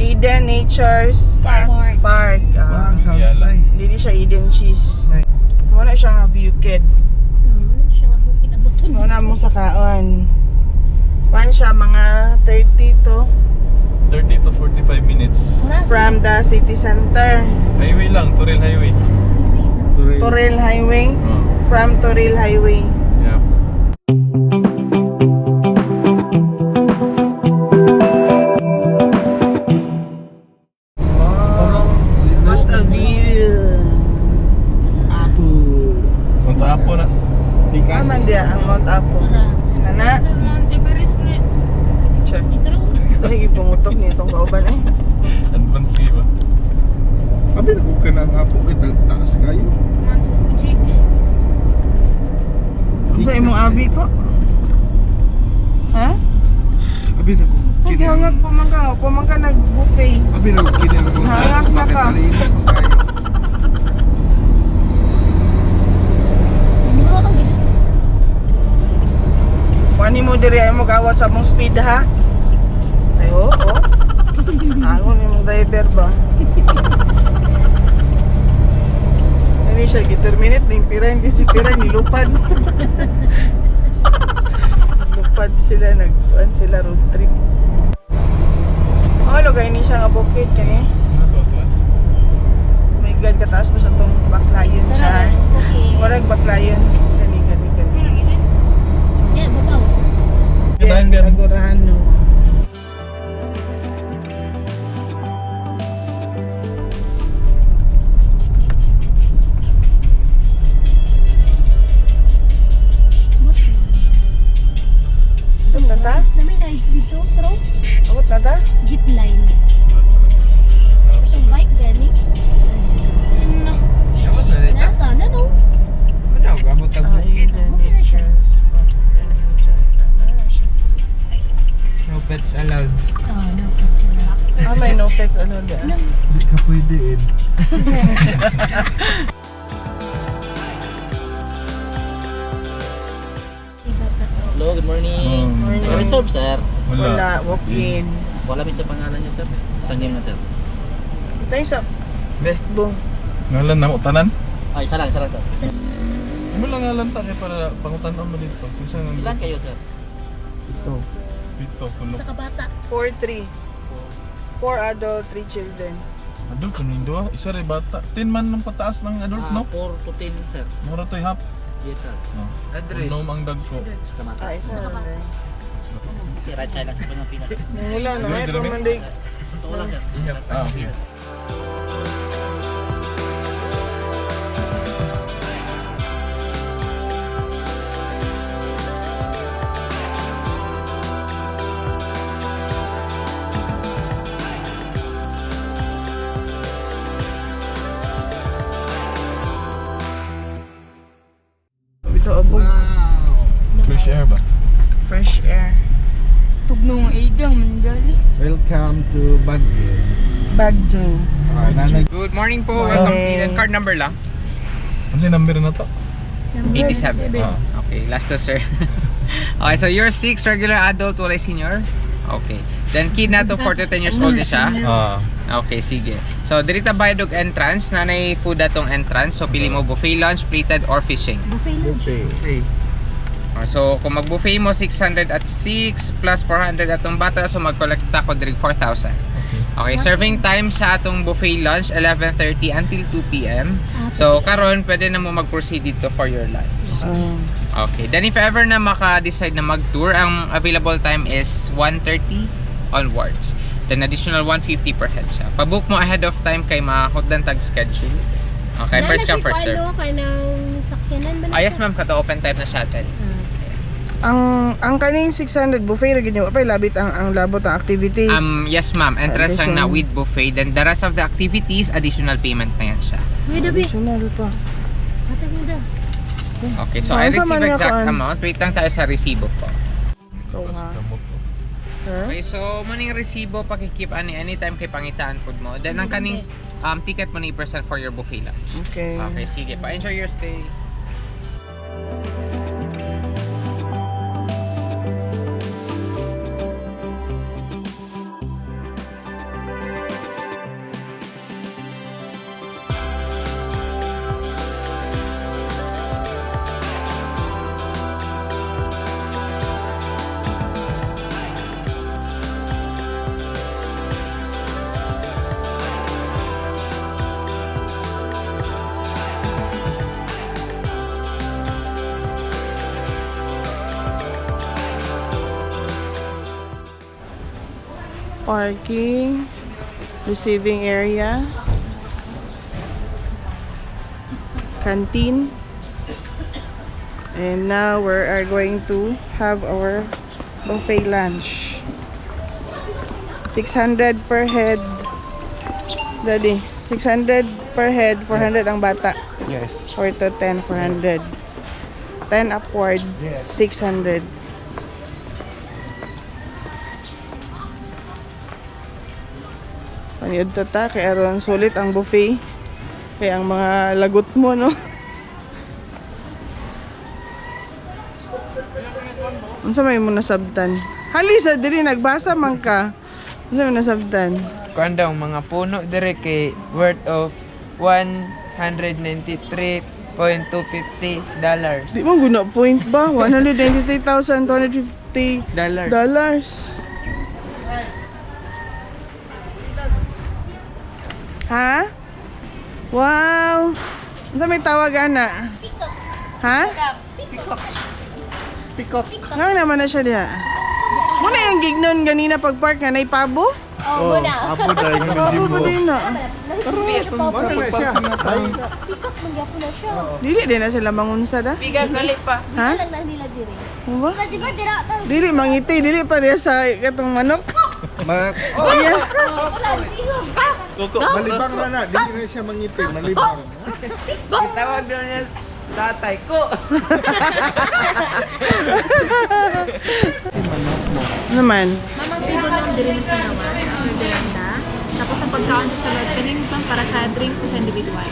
Eden Nature's Park. Ang sounds like. Hindi siya Eden Cheese. Muna siya nga Viewked. Siya nga po pinabuton. Muna mo sa kaon. Kuan siya mga 30 to 45 minutes. from the city center. Highway lang, Turil Highway. Toril Highway. Oh, From Toril Highway. yeah. Wow. What a view. Apo. Santa Apo na. Bigas. Aman dia ang Mount Apo. Nana. Mount Everest ni. Check. Ito. Ay, ipungutok niya itong kauban eh. Advance ba? Abi na ko ka ng apo kay taas kayo. Mount Fuji. Sa imong abi ko? Ha? Abi na ko. Naghangag pamangka nag-buffet. Abi na ko kini ang mga. Hangak na ka. Malinis mo kayo. Kuani mo diri ay mo gawat sa mong speed ha? Ay oo. Angon yung driver ba? Ano siya, giterminate na yung pira, hindi si pira nilupad. Lupad sila, nagkuhan sila road trip. Oh, lugay ni siya nga bukid kani. My God, kataas mo sa tong baklayon siya. Okay. Warag baklayon. Kani. Yeah, babaw. Kadahan ka. Agurahan no. So, tata? Na may rides dito, pero Abot na ta? zip line. Itong bike gani. Yaman na rin. Nata na no. Ano, gamot ang bukid. No pets allowed. Oh, no, it's Ah, may no pets ano da? Hindi ka pwede eh. Hello, good morning. Morning. Reserve, sir. Wala, walk-in. Wala may sa pangalan niya, sir. Isang game na, sir. Ito yung sa Be, bong. ngalan na mo tanan? Ay, isa lang, sir. Ano lang ngalan ta kay para pangutanon mo dito. Kinsa nga Ilan kayo, sir? Ito. dito pulo. Sa kabata. 4-3. 4 adult, 3 children. Adult kanindo ah. Isa ray bata. 10 man ng pataas ng adult no? 4 to 10, sir. Mura toy half. Yes, sir. No. Address. No mang dag ko. Sa kamata. Ah, isa Sa na kapat. lang. Si right side lang sa Pilipinas. Wala na, Dili, ay dili, pamanday. Ito lang, sir. Ah, okay. Ito abog. Fresh air ba? Fresh air. Tugno ang igang mangali. Welcome to Baguio. Bagjo. Nanay. Good morning po. Morning. Welcome to Eden. Card number lang. Ano sa number na to? 87. Ah. Okay, last to sir. Okay, so you're 6 regular adult, wala senior. Okay. Then kid na to 4 to 10 years old na siya. Ah. Okay, sige. So dirita bayad og entrance, nanay food atong entrance. So pili mo buffet lunch, plated or fishing. Buffet lunch. Okay. So kung mag-buffet mo 600 at 6 plus 400 atong bata, so mag-collecta ko diri 4,000. Okay, serving time sa atong buffet lunch 11:30 until 2 p.m. So karon pwede na mo mag-proceed dito for your lunch. Okay, then if ever na maka-decide na mag-tour, ang available time is 1:30 onwards. Then additional 150 per head siya. Pa-book mo ahead of time kay makahutdan tag schedule. Okay, first come first serve. Kaya ng sakyanan ba? Ah, yes ma'am, kato open type na shuttle. Ang kaning 600 buffet ra gid pa labit ang labot ang activities. Yes ma'am, entrance lang na Addition. with buffet. Then the rest of the activities, additional payment na yan siya. Wait, dabi. Additional pa. Ate mo da. Okay, so I Ano sa receive man exact yakuan? amount. Wait lang tayo sa resibo po. Ikaw nga. Ha? Okay, so muning resibo pakikip ani anytime kay pangitaan pud mo. Then ang kaning ticket mo ni present for your buffet lunch. Okay. Okay, sige pa. Enjoy your stay. parking, receiving area, canteen. And now we are going to have our buffet lunch. 600 per head. Daddy, 600 per head, 400 ang bata. Yes. 4 to 10, 400. 10 upward, Yes. 600. Paniod to ta, kaya aron sulit ang buffet. Kaya ang mga lagot mo, no? Unsa may mo nasabtan? Halisa diri nagbasa man ka. Unsa may nasabtan? Kuan daw mga puno dire kay worth of $193.250. Di mo guna point ba? $193,250 dollars. Ha? Wow! Unsa may tawag ana? Ha? Pick-up. Nga naman na siya diha. Muna yung gignon ganina pag park nga na ipabo? Oh, abo dahil ng Pabo ba din na? Wala na siya. Ay, Pick-up man gyapon na siya. Dili din na sila mangunsa da? Biga gali pa. Ha? Lang na nila dire. Ano ba? Di ba dira ta? Dili mangiti, dili pa diya sa katong manok. Oh yeah. malibang na na. Dili na siya mangiti. Malibang. Tawag daw niya tatay ko. Naman. Mamang table lang dire na sa lawas, after veranda. Tapos ang pagkaon sa salad kanin pang para sa drinks na sa individual.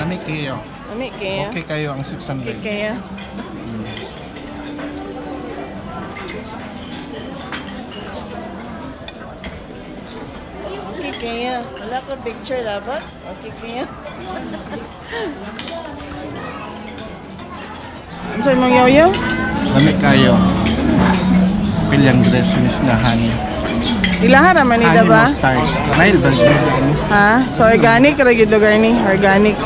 Nani kayo. Ani kaya? Okay kayo ang 600. Kaya? Okay kaya? Wala ko picture dapat? Okay kaya? Ano sa'yo mong yaw-yaw? Nani kayo. Pilyang dressings na honey. Ilahan naman ni Honey ba? mustard. Nail ba? Ha? So organic ra gyud lugar ni, organic.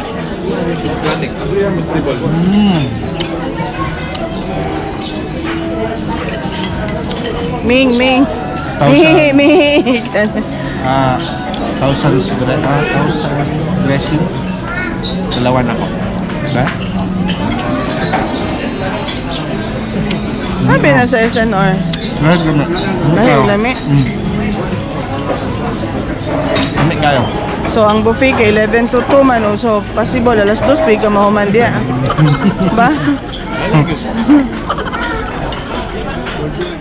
Ming, Ming. Thousand. Ming. 1,000 dressing. Dalawan ako. Ba? Sabi na sa SNR. Lahat lami. Lahat lami. Lami kayo. So ang buffet kay 11 to 2 man, oh. So possible alas 2 pi ka mahuman diya. Ba?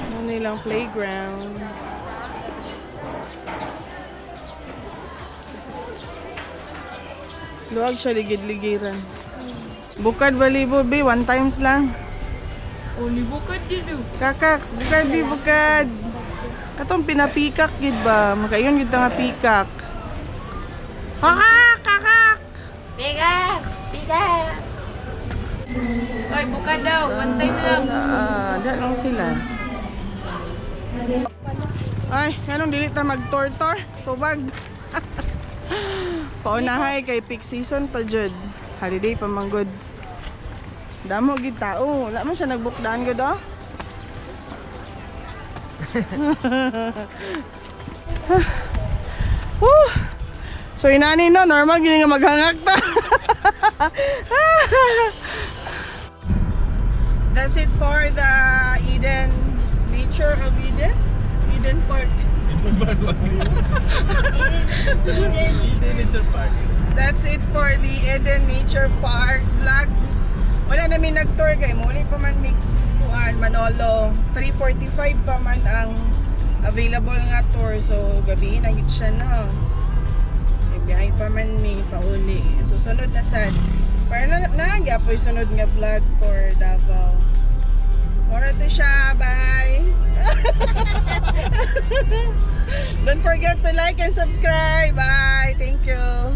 Ano nilang playground. Luwag siya ligid-ligiran. Bukad balibo be, one times lang. O ni bukad din do. Kakak, bukad be, bukad. Katong pinapikak gid ba? Makayon gid nga pikak. Kakak, kakak. Pika! Pika! Oy, bukad daw. One time lang. Da lang sila. Ay, anong dili ta mag-tour-tour? Tubag. Paunahay kay peak season pa jud. Holiday pa man good. Damo gid tao. Wala man siya nagbukdaan gud oh. Woo! So inani no, normal gini nga maghangak ta. That's it for the Eden Nature of Eden Park. Eden is a park. That's it for the Eden Nature Park vlog. Wala namin nag-tour kay mo pa man may kuan Manolo. 3:45 pa man ang available nga tour. So gabi na gid siya na. Biyahe pa man may pauli. So sunod na sad. Para na gyapoy sunod nga vlog for Davao. Mora to siya. Bye. Don't forget to like and subscribe. Bye. Thank you.